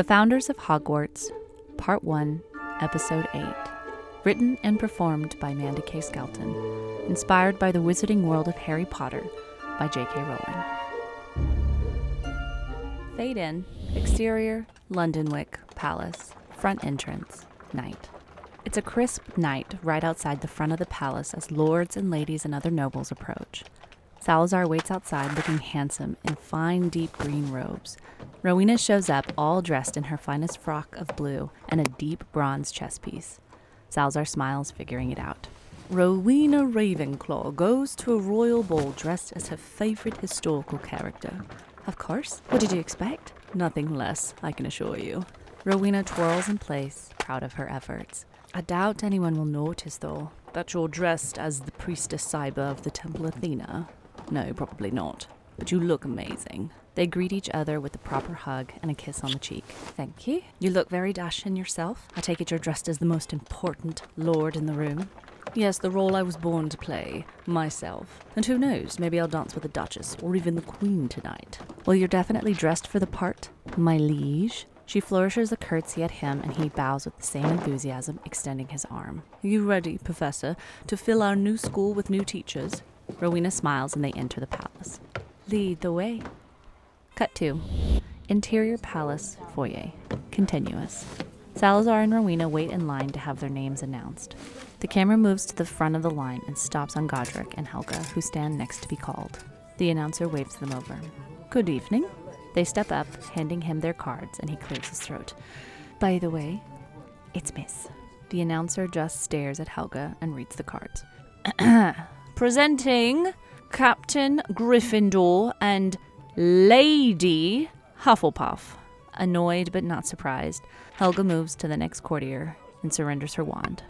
The Founders of Hogwarts, Part 1, Episode 8. Written and performed by Mandy K. Skelton. Inspired by the wizarding world of Harry Potter by J.K. Rowling. Fade in. Exterior, Londonwick Palace. Front entrance, night. It's a crisp night right outside the front of the palace as lords and ladies and other nobles approach. Salazar waits outside looking handsome in fine deep green robes. Rowena shows up all dressed in her finest frock of blue and a deep bronze chess piece. Salazar smiles, figuring it out. Rowena Ravenclaw goes to a royal ball dressed as her favorite historical character. Of course. What did you expect? Nothing less, I can assure you. Rowena twirls in place, proud of her efforts. I doubt anyone will notice, though, that you're dressed as the priestess Saga of the Temple Athena. No, probably not. But you look amazing. They greet each other with a proper hug and a kiss on the cheek. Thank you. You look very dashing yourself. I take it you're dressed as the most important lord in the room. Yes, the role I was born to play, myself. And who knows, maybe I'll dance with the Duchess or even the Queen tonight. Well, you're definitely dressed for the part, my liege. She flourishes a curtsy at him and he bows with the same enthusiasm, extending his arm. Are you ready, Professor, to fill our new school with new teachers? Rowena smiles and they enter the palace. Lead the way. Cut 2. Interior palace foyer. Continuous. Salazar and Rowena wait in line to have their names announced. The camera moves to the front of the line and stops on Godric and Helga, who stand next to be called. The announcer waves them over. Good evening. They step up, handing him their cards, and he clears his throat. By the way, it's Miss. The announcer just stares at Helga and reads the cards. Presenting Captain Gryffindor and Lady Hufflepuff. Annoyed but not surprised, Helga moves to the next courtier and surrenders her wand.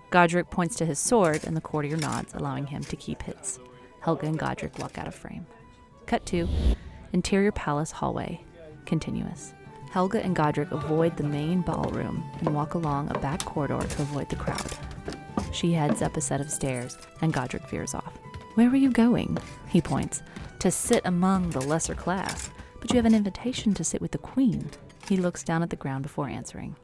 Godric points to his sword and the courtier nods, allowing him to keep his. Helga and Godric walk out of frame. Cut 2. Interior palace hallway. Continuous. Helga and Godric avoid the main ballroom and walk along a back corridor to avoid the crowd. She heads up a set of stairs, and Godric veers off. Where are you going? He points. To sit among the lesser class. But you have an invitation to sit with the Queen. He looks down at the ground before answering.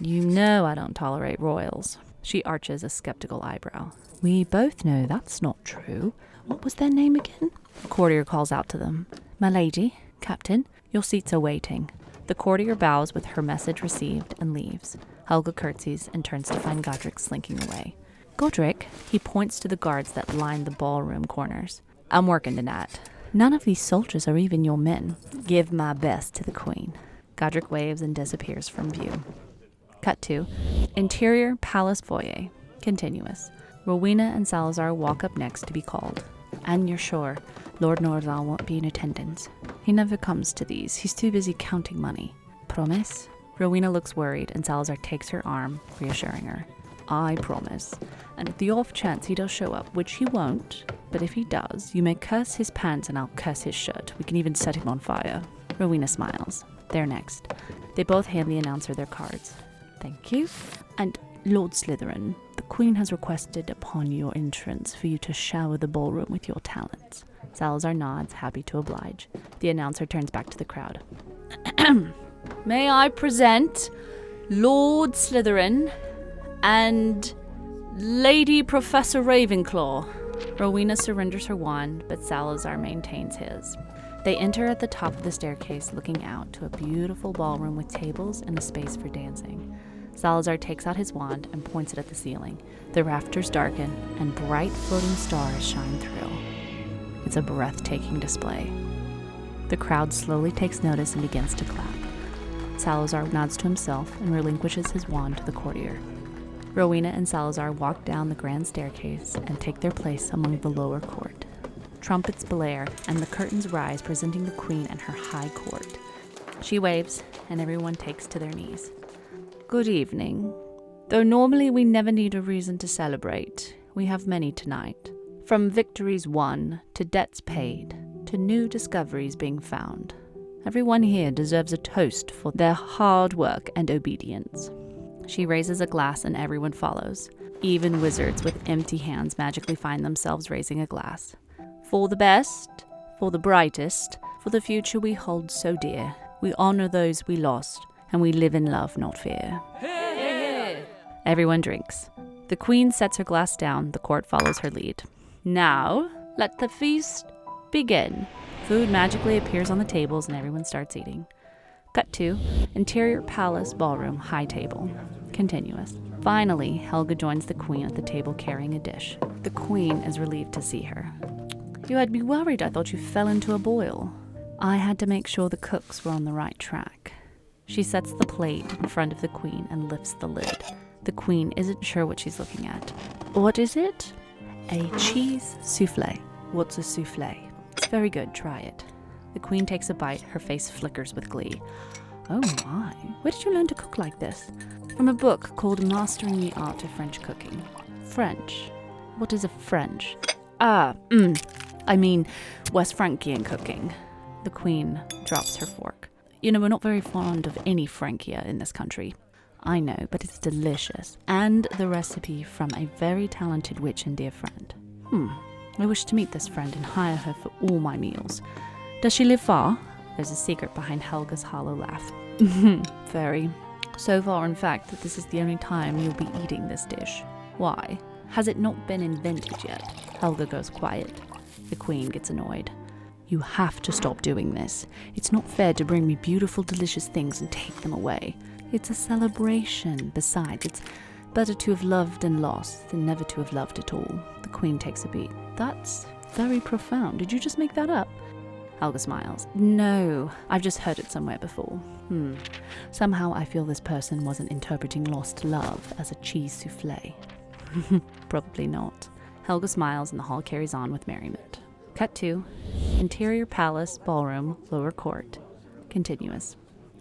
You know I don't tolerate royals. She arches a skeptical eyebrow. We both know that's not true. What was their name again? A courtier calls out to them. My lady, Captain, your seats are waiting. The courtier bows with her message received and leaves. Helga curtsies and turns to find Godric slinking away. Godric, he points to the guards that line the ballroom corners. I'm working tonight. None of these soldiers are even your men. Give my best to the Queen. Godric waves and disappears from view. Cut 2. Interior palace foyer. Continuous. Rowena and Salazar walk up next to be called. And you're sure Lord Norval won't be in attendance? He never comes to these. He's too busy counting money. Promise? Rowena looks worried and Salazar takes her arm, reassuring her. I promise. And if the off chance he does show up, which he won't, but if he does, you may curse his pants and I'll curse his shirt. We can even set him on fire. Rowena smiles. They're next. They both hand the announcer their cards. Thank you. And Lord Slytherin, the Queen has requested upon your entrance for you to shower the ballroom with your talents. Salazar nods, happy to oblige. The announcer turns back to the crowd. May I present Lord Slytherin and Lady Professor Ravenclaw. Rowena surrenders her wand, but Salazar maintains his. They enter at the top of the staircase, looking out to a beautiful ballroom with tables and a space for dancing. Salazar takes out his wand and points it at the ceiling. The rafters darken, and bright floating stars shine through. It's a breathtaking display. The crowd slowly takes notice and begins to clap. Salazar nods to himself and relinquishes his wand to the courtier. Rowena and Salazar walk down the grand staircase and take their place among the lower court. Trumpets blare and the curtains rise, presenting the Queen and her high court. She waves and everyone takes to their knees. Good evening. Though normally we never need a reason to celebrate, we have many tonight. From victories won, to debts paid, to new discoveries being found. Everyone here deserves a toast for their hard work and obedience. She raises a glass and everyone follows. Even wizards with empty hands magically find themselves raising a glass. For the best, for the brightest, for the future we hold so dear, we honor those we lost, and we live in love, not fear. Everyone drinks. The queen sets her glass down. The court follows her lead. Now, let the feast begin. Food magically appears on the tables and everyone starts eating. Cut to interior palace ballroom, high table. Continuous. Finally, Helga joins the queen at the table carrying a dish. The queen is relieved to see her. You had me worried. I thought you fell into a boil. I had to make sure the cooks were on the right track. She sets the plate in front of the queen and lifts the lid. The queen isn't sure what she's looking at. What is it? A cheese souffle. What's a souffle? It's very good. Try it. The queen takes a bite. Her face flickers with glee. Oh my. Where did you learn to cook like this? From a book called Mastering the Art of French Cooking. French? What is a French? I mean West Frankian cooking. The queen drops her fork. You know, we're not very fond of any Frankia in this country. I know, but it's delicious. And the recipe from a very talented witch and dear friend. I wish to meet this friend and hire her for all my meals. Does she live far? There's a secret behind Helga's hollow laugh. Very. So far, in fact, that this is the only time you'll be eating this dish. Why? Has it not been invented yet? Helga goes quiet. The queen gets annoyed. You have to stop doing this. It's not fair to bring me beautiful, delicious things and take them away. It's a celebration. Besides, it's better to have loved and lost than never to have loved at all. The queen takes a beat. That's very profound. Did you just make that up? Helga smiles. No, I've just heard it somewhere before. Somehow I feel this person wasn't interpreting lost love as a cheese souffle. Probably not. Helga smiles and the hall carries on with merriment. Cut to interior palace, ballroom, lower court. Continuous.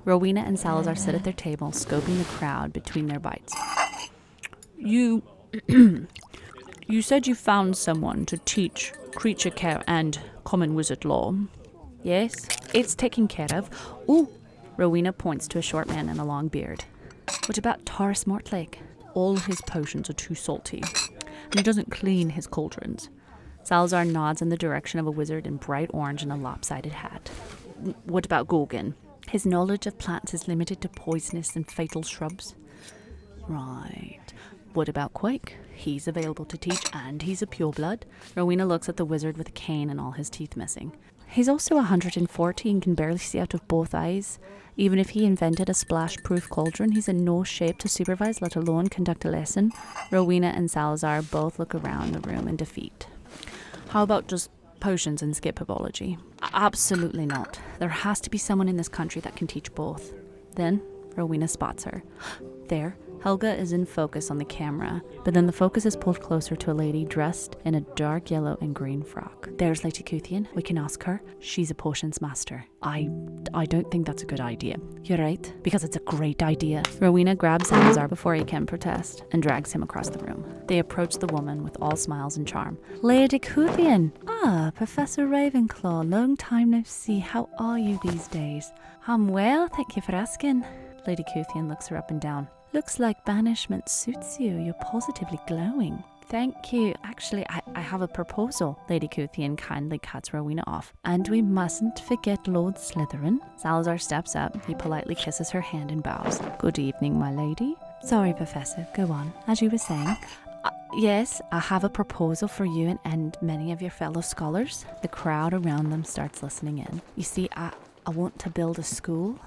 Rowena and Salazar sit at their table, scoping the crowd between their bites. You said you found someone to teach creature care and common wizard law. Yes, it's taken care of. Ooh, Rowena points to a short man in a long beard. What about Taurus Mortlake? All his potions are too salty, and he doesn't clean his cauldrons. Salazar nods in the direction of a wizard in bright orange and a lopsided hat. What about Gorgon? His knowledge of plants is limited to poisonous and fatal shrubs. Right. What about Quake? He's available to teach, and he's a pureblood. Rowena looks at the wizard with a cane and all his teeth missing. He's also 140 and can barely see out of both eyes. Even if he invented a splash-proof cauldron, he's in no shape to supervise, let alone conduct a lesson. Rowena and Salazar both look around the room in defeat. How about just potions and skip herbology? Absolutely not. There has to be someone in this country that can teach both. Then, Rowena spots her. There, Helga is in focus on the camera, but then the focus is pulled closer to a lady dressed in a dark yellow and green frock. There's Lady Cuthian. We can ask her. She's a potions master. I don't think that's a good idea. You're right, because it's a great idea. Rowena grabs Salazar before he can protest and drags him across the room. They approach the woman with all smiles and charm. Lady Cuthian! Ah, Professor Ravenclaw, long time no see. How are you these days? I'm well, thank you for asking. Lady Cuthian looks her up and down. Looks like banishment suits you. You're positively glowing. Thank you. Actually, I have a proposal. Lady Cuthian kindly cuts Rowena off. And we mustn't forget Lord Slytherin. Salazar steps up. He politely kisses her hand and bows. Good evening, my lady. Sorry, Professor. Go on. As you were saying. Yes, I have a proposal for you and many of your fellow scholars. The crowd around them starts listening in. You see, I want to build a school.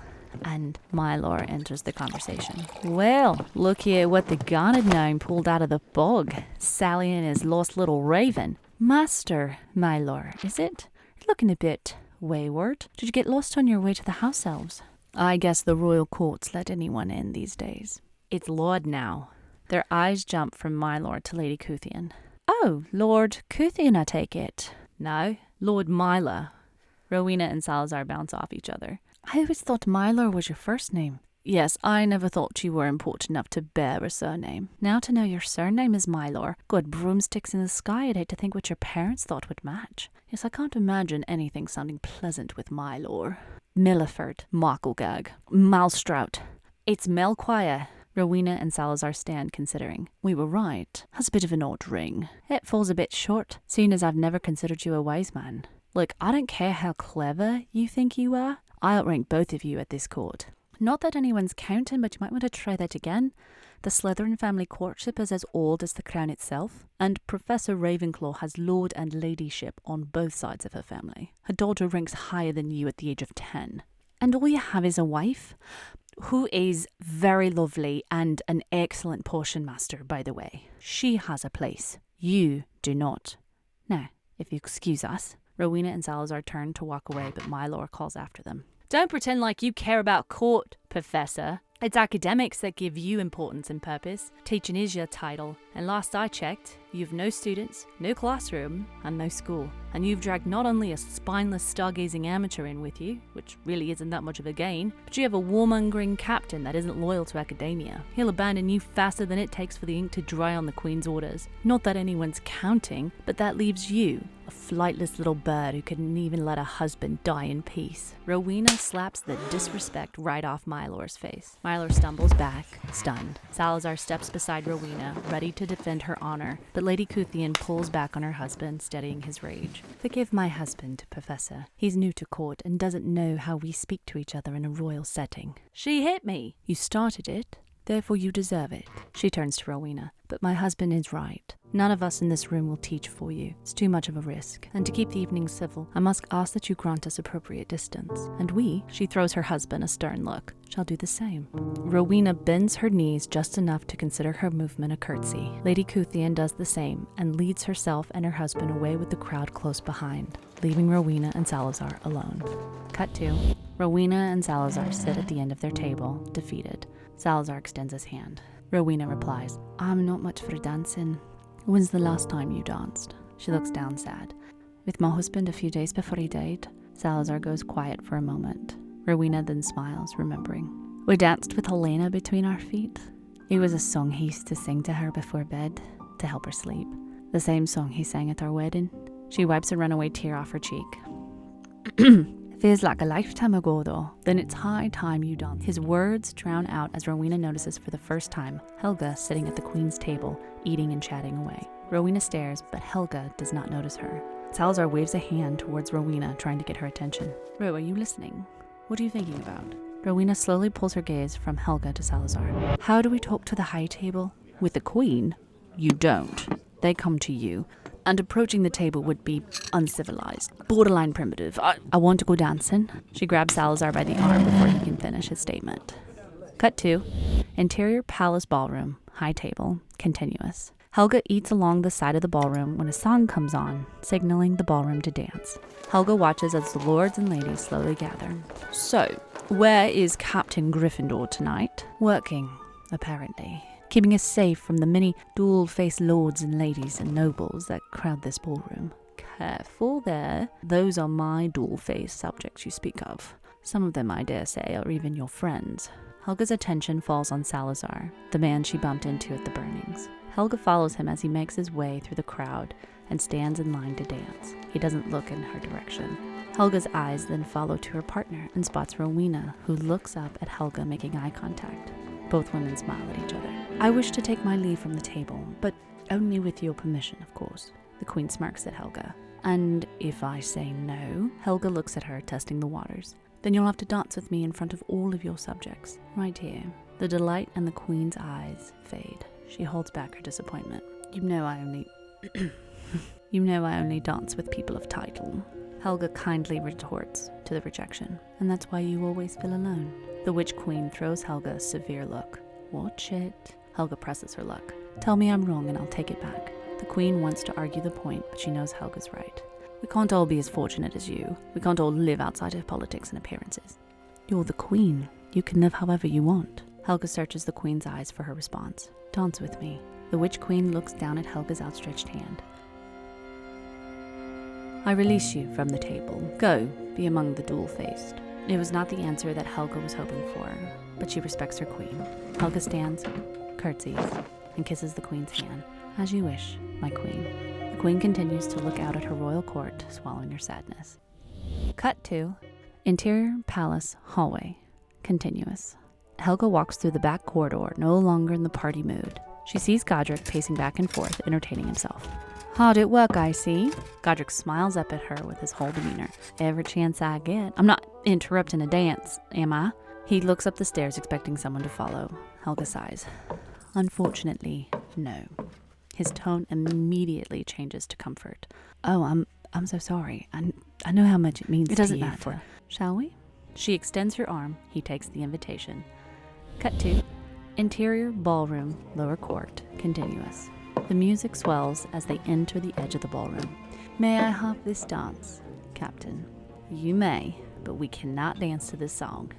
And Mylor enters the conversation. Well, look here what the Garnet gnome pulled out of the bog. Sally and his lost little raven. Master Mylor, is it? Looking a bit wayward. Did you get lost on your way to the house elves? I guess the royal courts let anyone in these days. It's Lord now. Their eyes jump from Mylor to Lady Cuthian. Oh, Lord Cuthian, I take it. No, Lord Mylor. Rowena and Salazar bounce off each other. I always thought Mylor was your first name. Yes, I never thought you were important enough to bear a surname. Now to know your surname is Mylor. Good broomsticks in the sky, I'd hate to think what your parents thought would match. Yes, I can't imagine anything sounding pleasant with Mylor. Milliford, Marklegag, Malstrout. It's Melquire. Rowena and Salazar stand considering. We were right. Has a bit of an odd ring. It falls a bit short, seeing as I've never considered you a wise man. Look, I don't care how clever you think you are. I outrank both of you at this court. Not that anyone's counting, but you might want to try that again. The Slytherin family courtship is as old as the crown itself, and Professor Ravenclaw has lord and ladyship on both sides of her family. Her daughter ranks higher than you at the age of 10. And all you have is a wife, who is very lovely and an excellent potion master, by the way. She has a place. You do not. Now, if you excuse us. Rowena and Salazar turn to walk away, but Mylor calls after them. Don't pretend like you care about court, Professor. It's academics that give you importance and purpose. Teaching is your title, and last I checked, you've no students, no classroom, and no school. And you've dragged not only a spineless stargazing amateur in with you, which really isn't that much of a gain, but you have a warmongering captain that isn't loyal to academia. He'll abandon you faster than it takes for the ink to dry on the Queen's orders. Not that anyone's counting, but that leaves you, a flightless little bird who couldn't even let a husband die in peace. Rowena slaps the disrespect right off Mylor's face. Mylor stumbles back, stunned. Salazar steps beside Rowena, ready to defend her honor, but Lady Cuthian pulls back on her husband, steadying his rage. Forgive my husband, Professor. He's new to court and doesn't know how we speak to each other in a royal setting. She hit me. You started it. Therefore you deserve it. She turns to Rowena. But my husband is right. None of us in this room will teach for you. It's too much of a risk. And to keep the evening civil, I must ask that you grant us appropriate distance. And we, she throws her husband a stern look, shall do the same. Rowena bends her knees just enough to consider her movement a curtsy. Lady Cuthian does the same and leads herself and her husband away with the crowd close behind, leaving Rowena and Salazar alone. Cut to. Rowena and Salazar sit at the end of their table, defeated. Salazar extends his hand. Rowena replies, I'm not much for dancing. When's the last time you danced? She looks down sad. With my husband a few days before he died. Salazar goes quiet for a moment. Rowena then smiles, remembering. We danced with Helena between our feet. It was a song he used to sing to her before bed, to help her sleep. The same song he sang at our wedding. She wipes a runaway tear off her cheek. Feels like a lifetime ago, though. Then it's high time you dance. His words drown out as Rowena notices for the first time Helga sitting at the Queen's table, eating and chatting away. Rowena stares, but Helga does not notice her. Salazar waves a hand towards Rowena, trying to get her attention. Ro, are you listening? What are you thinking about? Rowena slowly pulls her gaze from Helga to Salazar. How do we talk to the high table? With the Queen? You don't. They come to you. And approaching the table would be uncivilized, borderline primitive. I want to go dancing. She grabs Salazar by the arm before he can finish his statement. Cut to. Interior palace ballroom, high table, continuous. Helga eats along the side of the ballroom when a song comes on, signaling the ballroom to dance. Helga watches as the lords and ladies slowly gather. So, where is Captain Gryffindor tonight? Working, apparently. Keeping us safe from the many dual-faced lords and ladies and nobles that crowd this ballroom. Careful there. Those are my dual-faced subjects you speak of. Some of them, I dare say, are even your friends. Helga's attention falls on Salazar, the man she bumped into at the burnings. Helga follows him as he makes his way through the crowd and stands in line to dance. He doesn't look in her direction. Helga's eyes then follow to her partner and spots Rowena, who looks up at Helga making eye contact. Both women smile at each other. I wish to take my leave from the table, but only with your permission, of course. The Queen smirks at Helga. And if I say no? Helga looks at her, testing the waters. Then you'll have to dance with me in front of all of your subjects, right here. The delight in the Queen's eyes fade. She holds back her disappointment. You know I only dance with people of title. Helga kindly retorts to the rejection. And that's why you always feel alone. The Witch Queen throws Helga a severe look. Watch it. Helga presses her luck. Tell me I'm wrong and I'll take it back. The Queen wants to argue the point, but she knows Helga's right. We can't all be as fortunate as you. We can't all live outside of politics and appearances. You're the Queen. You can live however you want. Helga searches the Queen's eyes for her response. Dance with me. The Witch Queen looks down at Helga's outstretched hand. I release you from the table. Go, be among the dual-faced. It was not the answer that Helga was hoping for, but she respects her queen. Helga stands, curtsies, and kisses the queen's hand. As you wish, my queen. The queen continues to look out at her royal court, swallowing her sadness. Cut to interior palace hallway, continuous. Helga walks through the back corridor, no longer in the party mood. She sees Godric pacing back and forth, entertaining himself. Hard at work, I see. Godric smiles up at her with his whole demeanor. Every chance I get. I'm not interrupting a dance, am I? He looks up the stairs expecting someone to follow. Helga sighs. Unfortunately, no. His tone immediately changes to comfort. Oh, I'm so sorry. I know how much it means to you. It doesn't matter. Shall we? She extends her arm. He takes the invitation. Cut to interior ballroom, lower court, continuous. The music swells as they enter the edge of the ballroom. May I have this dance, Captain? You may, but we cannot dance to this song.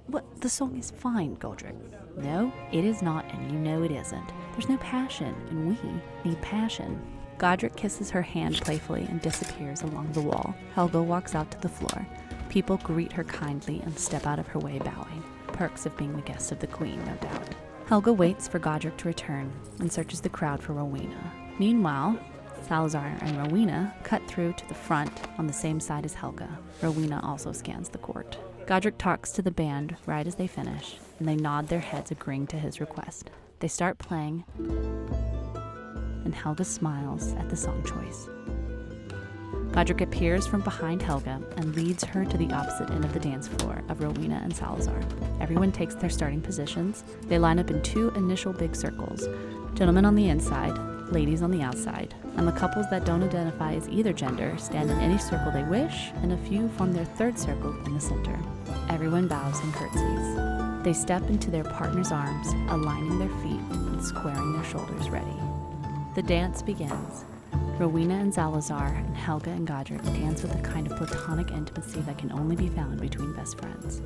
What? The song is fine, Godric. No, it is not, and you know it isn't. There's no passion, and we need passion. Godric kisses her hand playfully and disappears along the wall. Helga walks out to the floor. People greet her kindly and step out of her way bowing. Perks of being the guest of the Queen, no doubt. Helga waits for Godric to return and searches the crowd for Rowena. Meanwhile, Salazar and Rowena cut through to the front on the same side as Helga. Rowena also scans the court. Godric talks to the band right as they finish, and they nod their heads agreeing to his request. They start playing, and Helga smiles at the song choice. Godric appears from behind Helga and leads her to the opposite end of the dance floor of Rowena and Salazar. Everyone takes their starting positions. They line up in two initial big circles. Gentlemen on the inside, ladies on the outside, and the couples that don't identify as either gender stand in any circle they wish, and a few form their third circle in the center. Everyone bows and curtsies. They step into their partner's arms, aligning their feet and squaring their shoulders ready. The dance begins. Rowena and Salazar and Helga and Godric dance with a kind of platonic intimacy that can only be found between best friends.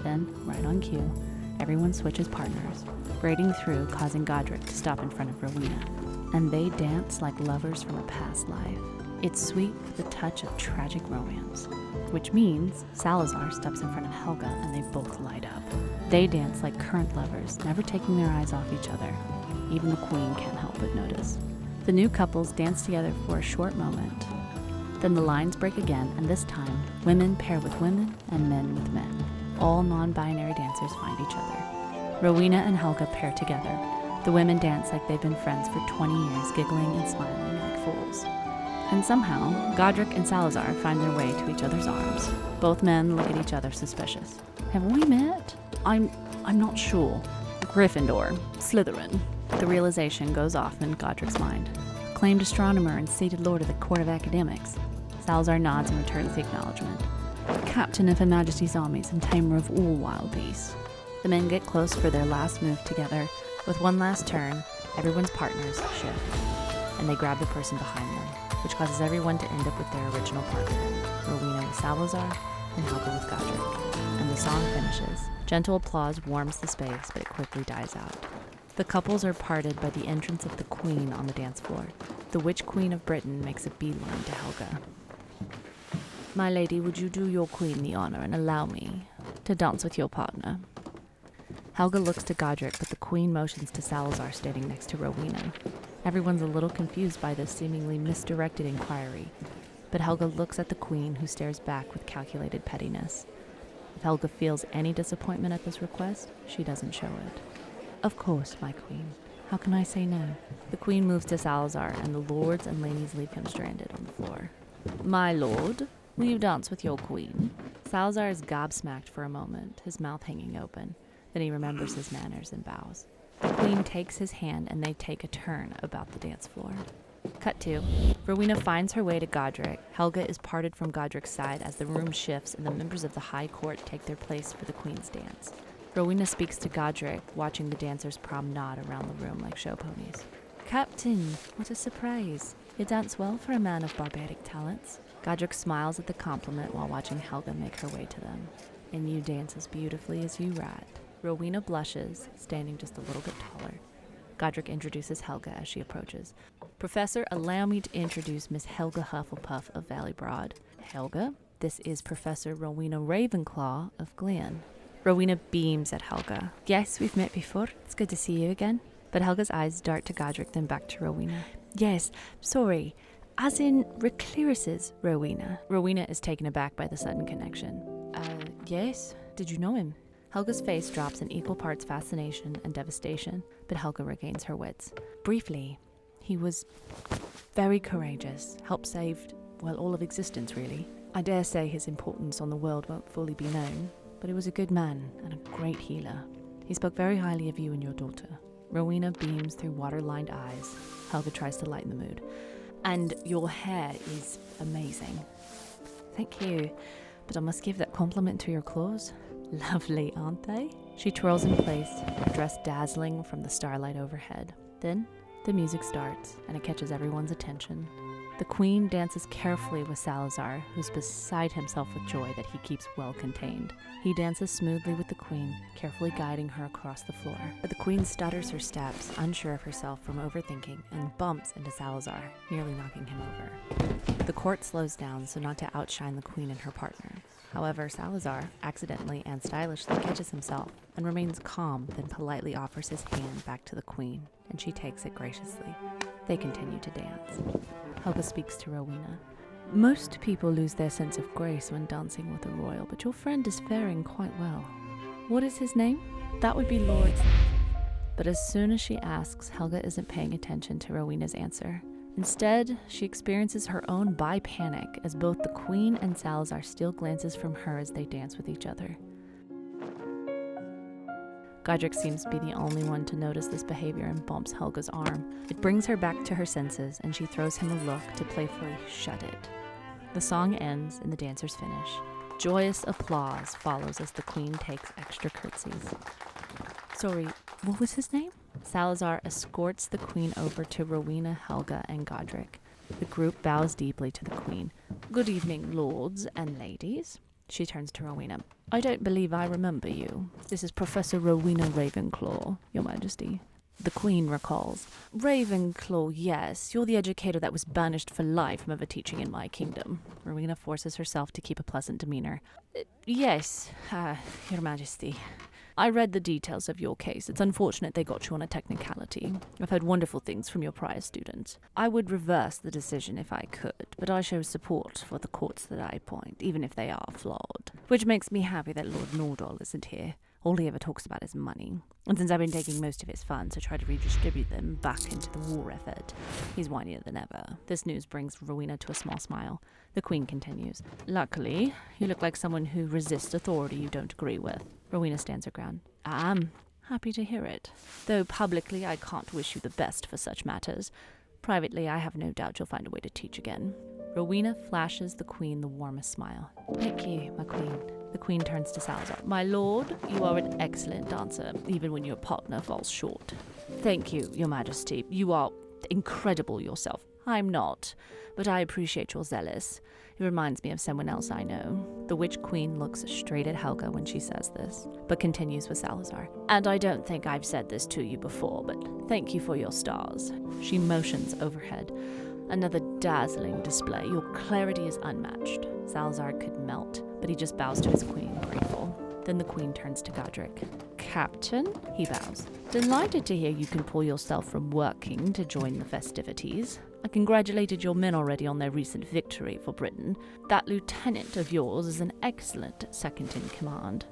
Then, right on cue, everyone switches partners, grading through, causing Godric to stop in front of Rowena. And they dance like lovers from a past life. It's sweet with a touch of tragic romance, which means Salazar steps in front of Helga and they both light up. They dance like current lovers, never taking their eyes off each other. Even the Queen can't help but notice. The new couples dance together for a short moment. Then the lines break again, and this time, women pair with women and men with men. All non-binary dancers find each other. Rowena and Helga pair together. The women dance like they've been friends for 20 years, giggling and smiling like fools. And somehow, Godric and Salazar find their way to each other's arms. Both men look at each other suspicious. Have we met? I'm not sure. Gryffindor, Slytherin. The realization goes off in Godric's mind. Acclaimed astronomer and seated lord of the Court of Academics. Salazar nods and returns the acknowledgement. Captain of Her Majesty's armies and tamer of all wild beasts. The men get close for their last move together. With one last turn, everyone's partners shift, and they grab the person behind them, which causes everyone to end up with their original partner, Rowena with Salazar and Helga with Godric. And the song finishes. Gentle applause warms the space, but it quickly dies out. The couples are parted by the entrance of the Queen on the dance floor. The Witch Queen of Britain makes a beeline to Helga. My lady, would you do your queen the honor and allow me to dance with your partner? Helga looks to Godric, but the Queen motions to Salazar standing next to Rowena. Everyone's a little confused by this seemingly misdirected inquiry, but Helga looks at the Queen, who stares back with calculated pettiness. If Helga feels any disappointment at this request, she doesn't show it. Of course, my queen. How can I say no? The Queen moves to Salazar, and the lords and ladies leave him stranded on the floor. My lord, will you dance with your queen? Salazar is gobsmacked for a moment, his mouth hanging open. Then he remembers his manners and bows. The Queen takes his hand, and they take a turn about the dance floor. Cut to. Rowena finds her way to Godric. Helga is parted from Godric's side as the room shifts and the members of the High Court take their place for the Queen's dance. Rowena speaks to Godric, watching the dancers promenade around the room like show ponies. Captain, what a surprise. You dance well for a man of barbaric talents. Godric smiles at the compliment while watching Helga make her way to them. And you dance as beautifully as you write. Rowena blushes, standing just a little bit taller. Godric introduces Helga as she approaches. Professor, allow me to introduce Miss Helga Hufflepuff of Valley Broad. Helga, this is Professor Rowena Ravenclaw of Glen. Rowena beams at Helga. Yes, we've met before. It's good to see you again. But Helga's eyes dart to Godric, then back to Rowena. Yes, sorry. As in Reclearis's Rowena. Rowena is taken aback by the sudden connection. Yes? Did you know him? Helga's face drops in equal parts fascination and devastation, but Helga regains her wits. Briefly, he was very courageous, helped save, well, all of existence, really. I dare say his importance on the world won't fully be known, but he was a good man and a great healer. He spoke very highly of you and your daughter. Rowena beams through water-lined eyes. Helga tries to lighten the mood. And your hair is amazing. Thank you, but I must give that compliment to your claws. Lovely, aren't they? She twirls in place, her dress dazzling from the starlight overhead. Then, the music starts, and it catches everyone's attention. The Queen dances carefully with Salazar, who's beside himself with joy that he keeps well contained. He dances smoothly with the Queen, carefully guiding her across the floor. But the Queen stutters her steps, unsure of herself from overthinking, and bumps into Salazar, nearly knocking him over. The court slows down so not to outshine the Queen and her partner. However, Salazar, accidentally and stylishly, catches himself and remains calm, then politely offers his hand back to the Queen, and she takes it graciously. They continue to dance. Helga speaks to Rowena. Most people lose their sense of grace when dancing with a royal, but your friend is faring quite well. What is his name? That would be Lord... But as soon as she asks, Helga isn't paying attention to Rowena's answer. Instead, she experiences her own bi-panic as both the Queen and Salazar steal glances from her as they dance with each other. Godric seems to be the only one to notice this behavior and bumps Helga's arm. It brings her back to her senses, and she throws him a look to playfully shut it. The song ends and the dancers finish. Joyous applause follows as the Queen takes extra curtsies. Sorry, what was his name? Salazar escorts the Queen over to Rowena, Helga, and Godric. The group bows deeply to the Queen. Good evening, lords and ladies. She turns to Rowena. I don't believe I remember you. This is Professor Rowena Ravenclaw, Your Majesty. The Queen recalls. Ravenclaw, yes. You're the educator that was banished for life from ever teaching in my kingdom. Rowena forces herself to keep a pleasant demeanor. Yes, Your Majesty. I read the details of your case. It's unfortunate they got you on a technicality. I've heard wonderful things from your prior students. I would reverse the decision if I could, but I show support for the courts that I appoint, even if they are flawed. Which makes me happy that Lord Nordal isn't here. All he ever talks about is money. And since I've been taking most of his funds to try to redistribute them back into the war effort, he's whinier than ever. This news brings Rowena to a small smile. The Queen continues. Luckily, you look like someone who resists authority you don't agree with. Rowena stands her ground. I'm happy to hear it. Though publicly I can't wish you the best for such matters. Privately, I have no doubt you'll find a way to teach again. Rowena flashes the Queen the warmest smile. Thank you, my Queen. The Queen turns to Salazar. My lord, you are an excellent dancer, even when your partner falls short. Thank you, Your Majesty. You are incredible yourself. I'm not, but I appreciate your zealous. It reminds me of someone else I know. The Witch Queen looks straight at Helga when she says this, but continues with Salazar. And I don't think I've said this to you before, but thank you for your stars. She motions overhead. Another dazzling display. Your clarity is unmatched. Salazar could melt, but he just bows to his Queen, grateful. Then the Queen turns to Godric. Captain? He bows. Delighted to hear you can pull yourself from working to join the festivities. I congratulated your men already on their recent victory for Britain. That lieutenant of yours is an excellent second-in-command.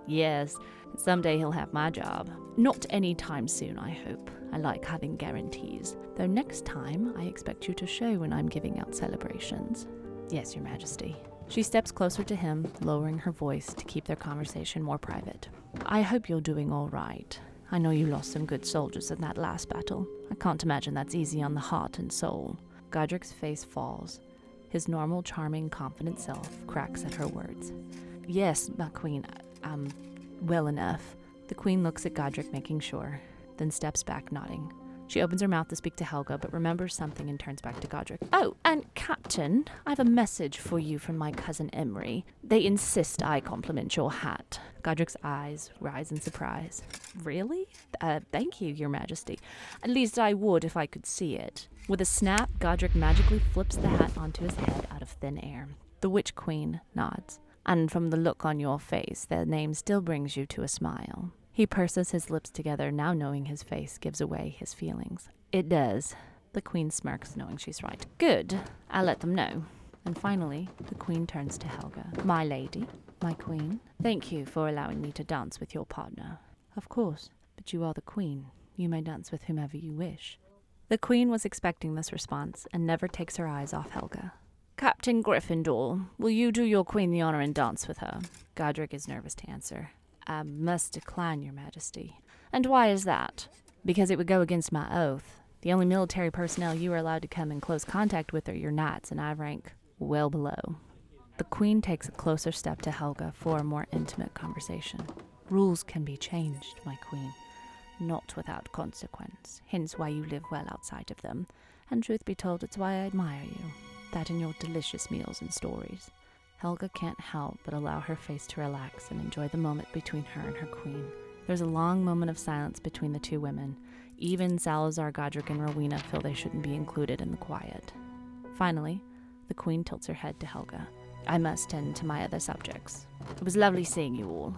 Yes, someday he'll have my job. Not any time soon, I hope. I like having guarantees. Though next time, I expect you to show when I'm giving out celebrations. Yes, Your Majesty. She steps closer to him, lowering her voice to keep their conversation more private. I hope you're doing all right. I know you lost some good soldiers in that last battle. I can't imagine that's easy on the heart and soul. Godric's face falls. His normal, charming, confident self cracks at her words. Yes, my Queen, well enough. The Queen looks at Godric, making sure, then steps back, nodding. She opens her mouth to speak to Helga, but remembers something and turns back to Godric. Oh, and Captain, I have a message for you from my cousin Emery. They insist I compliment your hat. Godric's eyes rise in surprise. Really? Thank you, Your Majesty. At least I would if I could see it. With a snap, Godric magically flips the hat onto his head out of thin air. The Witch Queen nods. And from the look on your face, their name still brings you to a smile. He purses his lips together, now knowing his face gives away his feelings. It does. The Queen smirks, knowing she's right. Good. I'll let them know. And finally, the Queen turns to Helga. My lady, my Queen, thank you for allowing me to dance with your partner. Of course, but you are the Queen. You may dance with whomever you wish. The Queen was expecting this response and never takes her eyes off Helga. Captain Gryffindor, will you do your queen the honor and dance with her? Godric is nervous to answer. I must decline, your majesty. And why is that? Because it would go against my oath. The only military personnel you are allowed to come in close contact with are your knights, and I rank well below. The queen takes a closer step to Helga for a more intimate conversation. Rules can be changed, my queen, not without consequence, hence why you live well outside of them. And truth be told, it's why I admire you. That and your delicious meals and stories. Helga can't help but allow her face to relax and enjoy the moment between her and her queen. There's a long moment of silence between the two women. Even Salazar, Godric, and Rowena feel they shouldn't be included in the quiet. Finally, the queen tilts her head to Helga. I must tend to my other subjects. It was lovely seeing you all.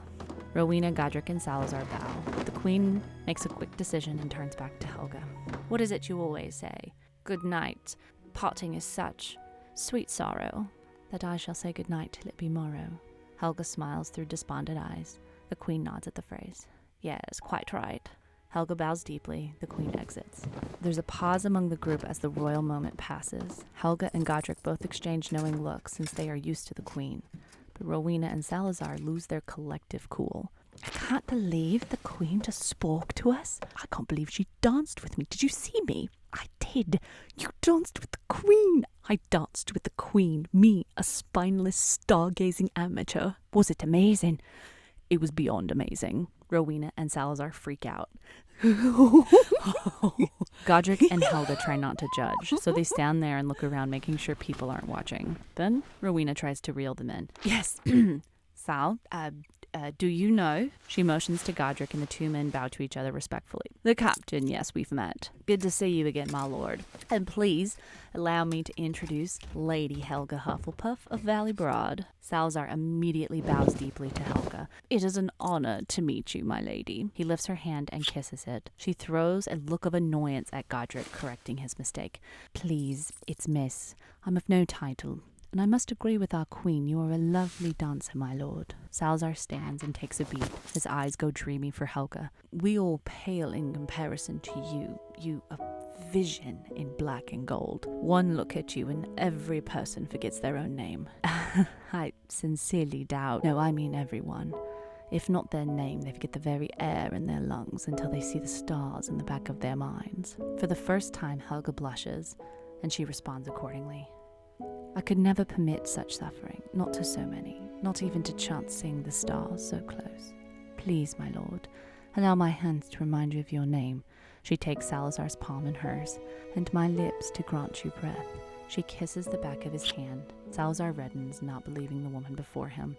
Rowena, Godric, and Salazar bow. The queen makes a quick decision and turns back to Helga. What is it you always say? Good night. Parting is such sweet sorrow that I shall say good night till it be morrow. Helga smiles through despondent eyes. The queen nods at the phrase. Yes, quite right. Helga bows deeply. The queen exits. There's a pause among the group as the royal moment passes. Helga and Godric both exchange knowing looks since they are used to the queen. But Rowena and Salazar lose their collective cool. I can't believe the queen just spoke to us. I can't believe she danced with me. Did you see me? I did. You danced with the queen. I danced with the queen. Me, a spineless, stargazing amateur. Was it amazing? It was beyond amazing. Rowena and Salazar freak out. Godric and Helga try not to judge, so they stand there and look around, making sure people aren't watching. Then Rowena tries to reel them in. Yes, Sal, do you know? She motions to Godric, and the two men bow to each other respectfully. The captain, yes, we've met. Good to see you again, my lord. And please allow me to introduce Lady Helga Hufflepuff of Valley Broad. Salazar immediately bows deeply to Helga. It is an honor to meet you, my lady. He lifts her hand and kisses it. She throws a look of annoyance at Godric, correcting his mistake. Please, it's Miss. I'm of no title. And I must agree with our queen, you are a lovely dancer, my lord. Salazar stands and takes a beat. His eyes go dreamy for Helga. We all pale in comparison to you. You a vision in black and gold. One look at you and every person forgets their own name. I sincerely doubt. No, I mean everyone. If not their name, they forget the very air in their lungs until they see the stars in the back of their minds. For the first time, Helga blushes, and she responds accordingly. I could never permit such suffering, not to so many, not even to chance seeing the stars so close. Please, my lord, allow my hands to remind you of your name. She takes Salazar's palm in hers, and my lips to grant you breath. She kisses the back of his hand. Salazar reddens, not believing the woman before him.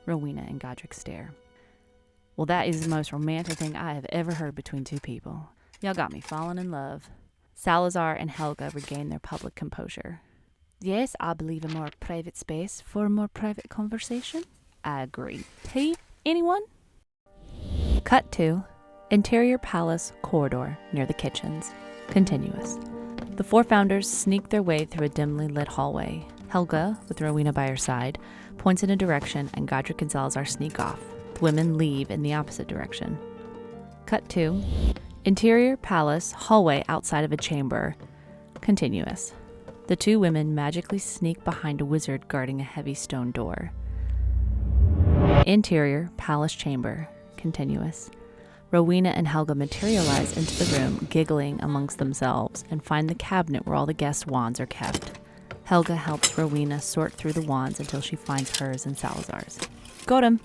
Rowena and Godric stare. Well, that is the most romantic thing I have ever heard between two people. Y'all got me falling in love. Salazar and Helga regain their public composure. Yes, I believe a more private space for a more private conversation. I agree. Tea? Anyone? Cut to interior palace corridor near the kitchens. Continuous. The four founders sneak their way through a dimly lit hallway. Helga, with Rowena by her side, points in a direction and Godric and Salazar sneak off. The women leave in the opposite direction. Cut to interior palace hallway outside of a chamber. Continuous. The two women magically sneak behind a wizard guarding a heavy stone door. Interior palace chamber. Continuous. Rowena and Helga materialize into the room, giggling amongst themselves, and find the cabinet where all the guests' wands are kept. Helga helps Rowena sort through the wands until she finds hers and Salazar's. Got him!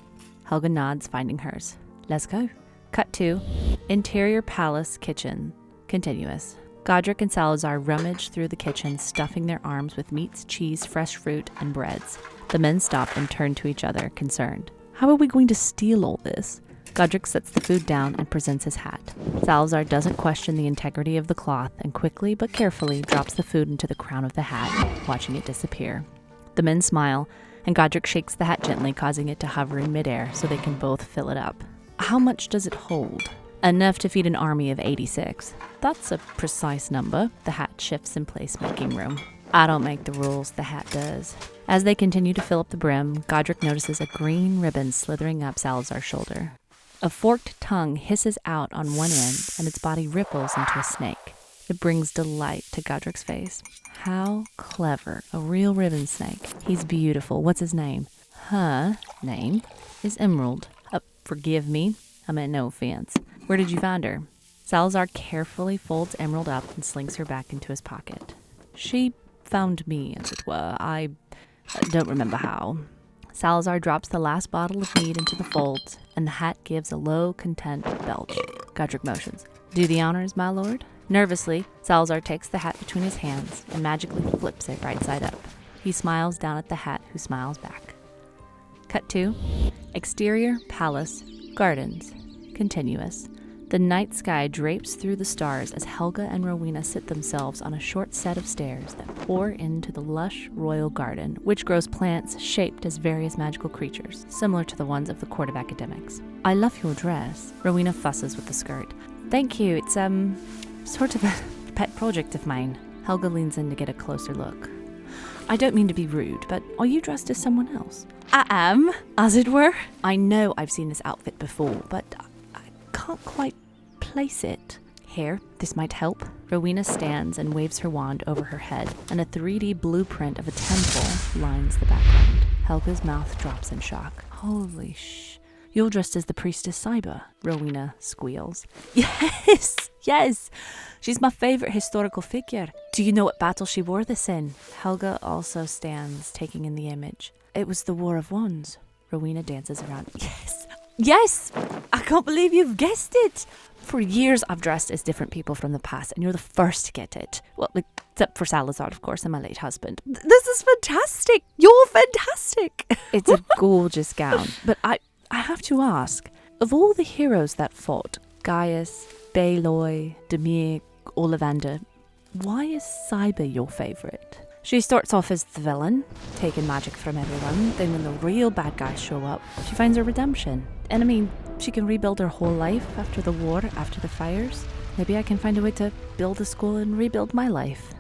Helga nods, finding hers. Let's go. Cut to interior palace kitchen. Continuous. Godric and Salazar rummage through the kitchen, stuffing their arms with meats, cheese, fresh fruit, and breads. The men stop and turn to each other, concerned. How are we going to steal all this? Godric sets the food down and presents his hat. Salazar doesn't question the integrity of the cloth and quickly but carefully drops the food into the crown of the hat, watching it disappear. The men smile, and Godric shakes the hat gently, causing it to hover in midair so they can both fill it up. How much does it hold? Enough to feed an army of 86. That's a precise number. The hat shifts in place, making room. I don't make the rules, the hat does. As they continue to fill up the brim, Godric notices a green ribbon slithering up Salazar's shoulder. A forked tongue hisses out on one end, and its body ripples into a snake. It brings delight to Godric's face. How clever. A real ribbon snake. He's beautiful. What's his name? Her name is Emerald. Forgive me. I meant no offense. Where did you find her? Salazar carefully folds Emerald up and slinks her back into his pocket. She found me, as it were. I don't remember how. Salazar drops the last bottle of mead into the folds, and the hat gives a low, content belch. Godric motions. Do the honors, my lord. Nervously, Salazar takes the hat between his hands and magically flips it right side up. He smiles down at the hat, who smiles back. Cut 2. Exterior, palace, gardens. Continuous. The night sky drapes through the stars as Helga and Rowena sit themselves on a short set of stairs that pour into the lush royal garden, which grows plants shaped as various magical creatures, similar to the ones of the court of academics. I love your dress. Rowena fusses with the skirt. Thank you. It's, sort of a pet project of mine. Helga leans in to get a closer look. I don't mean to be rude, but are you dressed as someone else? I am, as it were. I know I've seen this outfit before, but I can't quite place it. Here, this might help. Rowena stands and waves her wand over her head, and a 3D blueprint of a temple lines the background. Helga's mouth drops in shock. Holy You're dressed as the priestess Saga, Rowena squeals. Yes! She's my favorite historical figure. Do you know what battle she wore this in? Helga also stands, taking in the image. It was the War of Wands. Rowena dances around. Yes! I can't believe you've guessed it! For years I've dressed as different people from the past, and you're the first to get it. Well, except for Salazar, of course, and my late husband. This is fantastic! You're fantastic! It's a gorgeous gown, but I have to ask, of all the heroes that fought, Gaius, Baeloi, Demir, Ollivander, why is Saga your favorite? She starts off as the villain, taking magic from everyone. Then when the real bad guys show up, she finds her redemption. And I mean, she can rebuild her whole life after the war, after the fires. Maybe I can find a way to build a school and rebuild my life.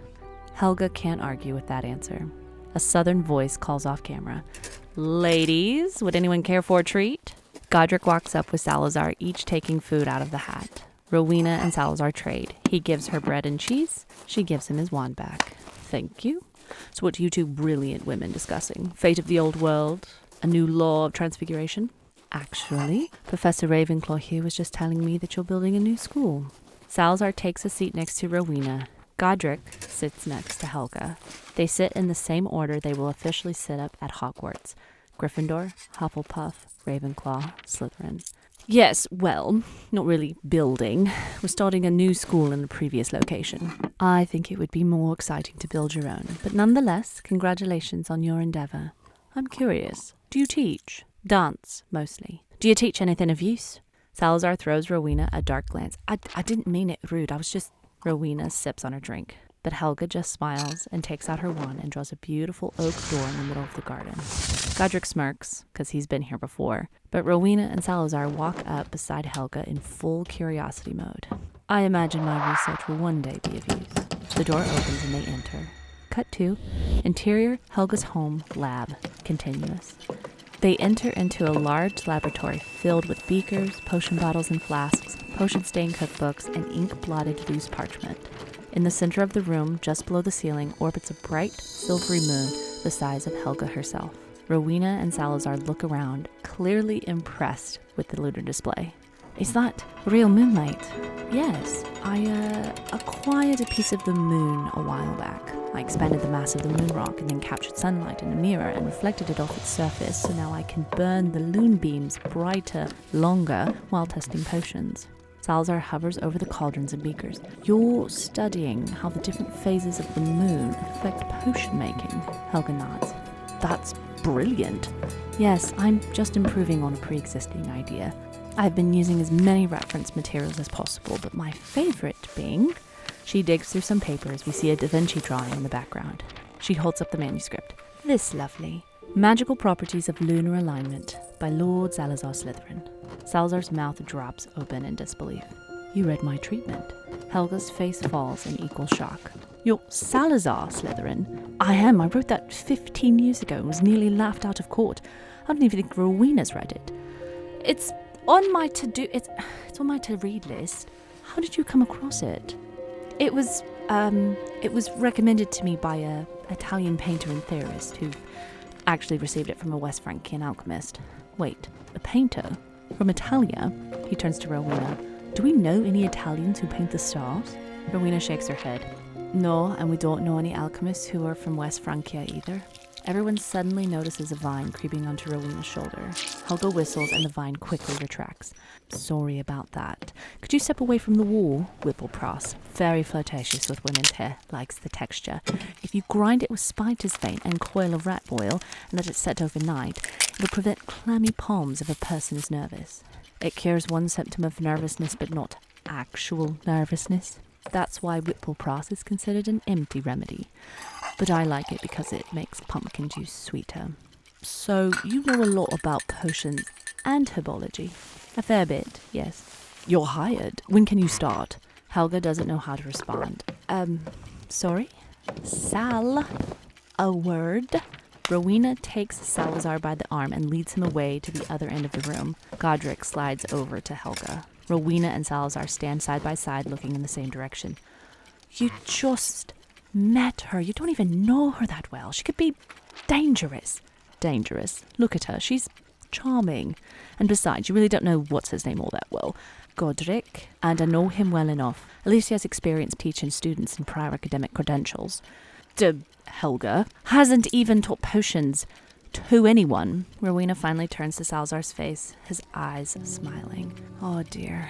Helga can't argue with that answer. A southern voice calls off camera. Ladies, would anyone care for a treat? Godric walks up with Salazar, each taking food out of the hat. Rowena and Salazar trade. He gives her bread and cheese. She gives him his wand back. Thank you. So what are you two brilliant women discussing? Fate of the old world? A new law of transfiguration? Actually, Professor Ravenclaw here was just telling me that you're building a new school. Salazar takes a seat next to Rowena. Godric sits next to Helga. They sit in the same order they will officially sit up at Hogwarts. Gryffindor, Hufflepuff, Ravenclaw, Slytherin. Yes, well, not really building. We're starting a new school in the previous location. I think it would be more exciting to build your own, but nonetheless, congratulations on your endeavor. I'm curious, do you teach? Dance, mostly. Do you teach anything of use? Salazar throws Rowena a dark glance. I didn't mean it rude, I was just... Rowena sips on her drink, but Helga just smiles and takes out her wand and draws a beautiful oak door in the middle of the garden. Godric smirks, because he's been here before, but Rowena and Salazar walk up beside Helga in full curiosity mode. I imagine my research will one day be of use. The door opens and they enter. Cut 2. Interior, Helga's home, lab, continuous. They enter into a large laboratory filled with beakers, potion bottles and flasks, potion-stained cookbooks, and ink-blotted loose parchment. In the center of the room, just below the ceiling, orbits a bright, silvery moon the size of Helga herself. Rowena and Salazar look around, clearly impressed with the lunar display. Is that real moonlight? Yes, I acquired a piece of the moon a while back. I expanded the mass of the moon rock and then captured sunlight in a mirror and reflected it off its surface, so now I can burn the loon beams brighter, longer, while testing potions. Salazar hovers over the cauldrons and beakers. You're studying how the different phases of the moon affect potion making. Helga nods. That's brilliant. Yes, I'm just improving on a pre-existing idea. I've been using as many reference materials as possible, but my favorite being... She digs through some papers. We see a Da Vinci drawing in the background. She holds up the manuscript. This lovely. Magical Properties of Lunar Alignment by Lord Salazar Slytherin. Salazar's mouth drops open in disbelief. You read my treatment. Helga's face falls in equal shock. You're Salazar Slytherin? I am. I wrote that 15 years ago and was nearly laughed out of court. I don't even think Rowena's read it. It's on my to-do... It's on my to-read list. How did you come across it? It was recommended to me by a Italian painter and theorist who actually received it from a West Frankian alchemist. Wait, a painter? From Italia? He turns to Rowena. Do we know any Italians who paint the stars? Rowena shakes her head. No, and we don't know any alchemists who are from West Francia either. Everyone suddenly notices a vine creeping onto Rowena's shoulder. Helga whistles and the vine quickly retracts. Sorry about that. Could you step away from the wall? Whipplepross, very flirtatious with women's hair, likes the texture. If you grind it with spider's vein and coil of rat oil and let it set overnight, it'll prevent clammy palms if a person is nervous. It cures one symptom of nervousness but not actual nervousness. That's why Whipplepross is considered an empty remedy. But I like it because it makes pumpkin juice sweeter. So you know a lot about potions and herbology. A fair bit, yes. You're hired. When can you start? Helga doesn't know how to respond. Sorry? Sal? A word? Rowena takes Salazar by the arm and leads him away to the other end of the room. Godric slides over to Helga. Rowena and Salazar stand side by side looking in the same direction. You just met her. You don't even know her that well. She could be dangerous. Dangerous. Look at her. She's charming. And besides, you really don't know what's his name all that well. Godric, and I know him well enough. At least he has experience teaching students and prior academic credentials. Helga hasn't even taught potions to anyone. Rowena finally turns to Salazar's face, his eyes smiling. Oh dear,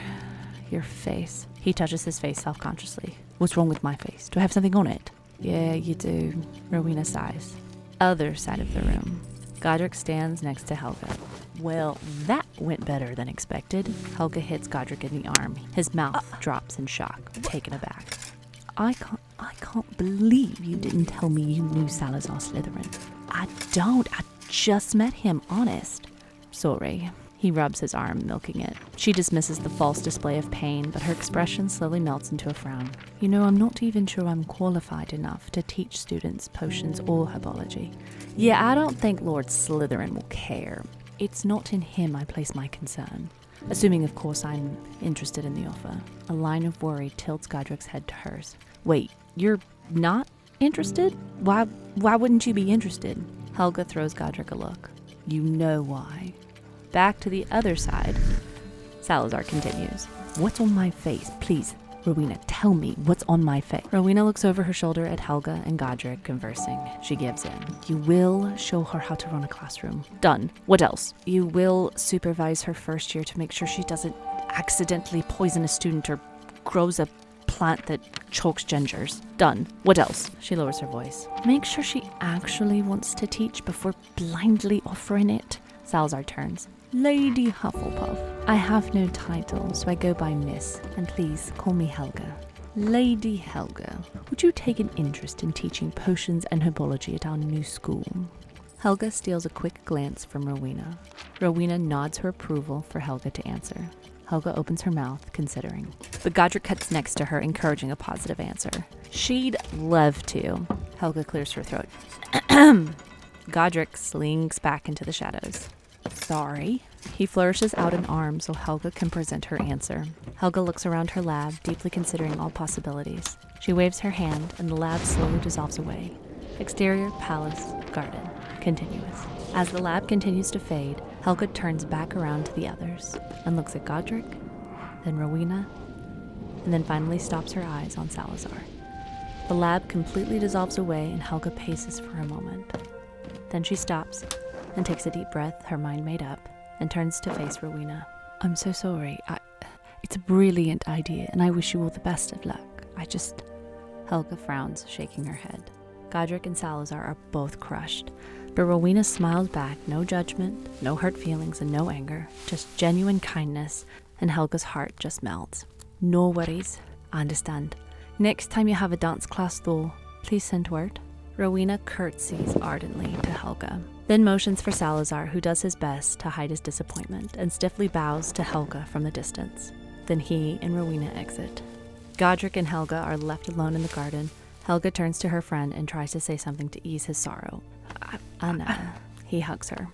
your face. He touches his face self-consciously. What's wrong with my face? Do I have something on it? Yeah, you do. Rowena sighs. Other side of the room. Godric stands next to Helga. Well, that went better than expected. Helga hits Godric in the arm. His mouth drops in shock, taken aback. I can't believe you didn't tell me you knew Salazar Slytherin. I just met him, honest. Sorry. He rubs his arm, milking it. She dismisses the false display of pain, but her expression slowly melts into a frown. You know, I'm not even sure I'm qualified enough to teach students potions or herbology. Yeah, I don't think Lord Slytherin will care. It's not in him I place my concern. Assuming, of course, I'm interested in the offer. A line of worry tilts Godric's head to hers. Wait, you're not interested? Why wouldn't you be interested? Helga throws Godric a look. You know why. Back to the other side, Salazar continues. What's on my face? Please, Rowena, tell me what's on my face. Rowena looks over her shoulder at Helga and Godric conversing. She gives in. You will show her how to run a classroom. Done. What else? You will supervise her first year to make sure she doesn't accidentally poison a student or grows a plant that chokes gingers. Done. What else? She lowers her voice. Make sure she actually wants to teach before blindly offering it. Salazar turns. Lady Hufflepuff. I have no title, so I go by Miss, and please call me Helga. Lady Helga, would you take an interest in teaching potions and herbology at our new school? Helga steals a quick glance from Rowena. Rowena nods her approval for Helga to answer. Helga opens her mouth, considering. But Godric cuts next to her, encouraging a positive answer. She'd love to. Helga clears her throat. Godric slinks back into the shadows. Sorry. He flourishes out an arm so Helga can present her answer. Helga looks around her lab, deeply considering all possibilities. She waves her hand, and the lab slowly dissolves away. Exterior, palace, garden. Continuous. As the lab continues to fade, Helga turns back around to the others and looks at Godric, then Rowena, and then finally stops her eyes on Salazar. The lab completely dissolves away, and Helga paces for a moment. Then she stops and takes a deep breath, her mind made up, and turns to face Rowena. I'm so sorry. It's a brilliant idea, and I wish you all the best of luck. Helga frowns, shaking her head. Godric and Salazar are both crushed, but Rowena smiles back, no judgment, no hurt feelings, and no anger, just genuine kindness, and Helga's heart just melts. No worries. I understand. Next time you have a dance class, though, please send word. Rowena curtsies ardently to Helga, then motions for Salazar, who does his best to hide his disappointment, and stiffly bows to Helga from the distance. Then he and Rowena exit. Godric and Helga are left alone in the garden. Helga turns to her friend and tries to say something to ease his sorrow. Anna. He hugs her.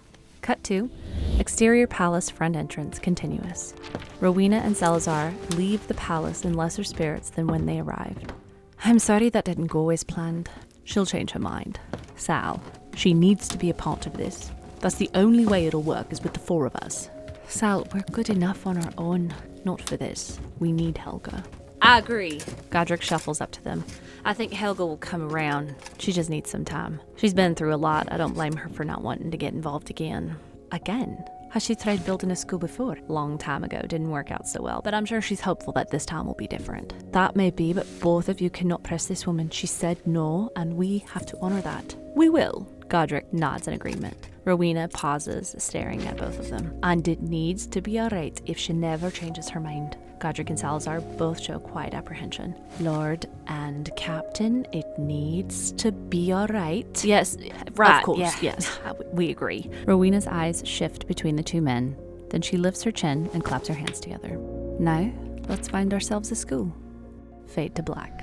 Cut 2. Exterior palace front entrance continuous. Rowena and Salazar leave the palace in lesser spirits than when they arrived. I'm sorry that didn't go as planned. She'll change her mind. Sal, she needs to be a part of this. That's the only way it'll work is with the 4 of us. Sal, we're good enough on our own. Not for this. We need Helga. I agree. Godric shuffles up to them. I think Helga will come around. She just needs some time. She's been through a lot. I don't blame her for not wanting to get involved again. Again? Has she tried building a school before? Long time ago. Didn't work out so well. But I'm sure she's hopeful that this time will be different. That may be, but both of you cannot press this woman. She said no, and we have to honor that. We will. Godric nods in agreement. Rowena pauses, staring at both of them. And it needs to be alright if she never changes her mind. Godric and Salazar both show quiet apprehension. Lord and Captain, it needs to be alright. Yes, right, of course, yeah. Yes, we agree. Rowena's eyes shift between the 2 men. Then she lifts her chin and claps her hands together. Now, let's find ourselves a school. Fade to black.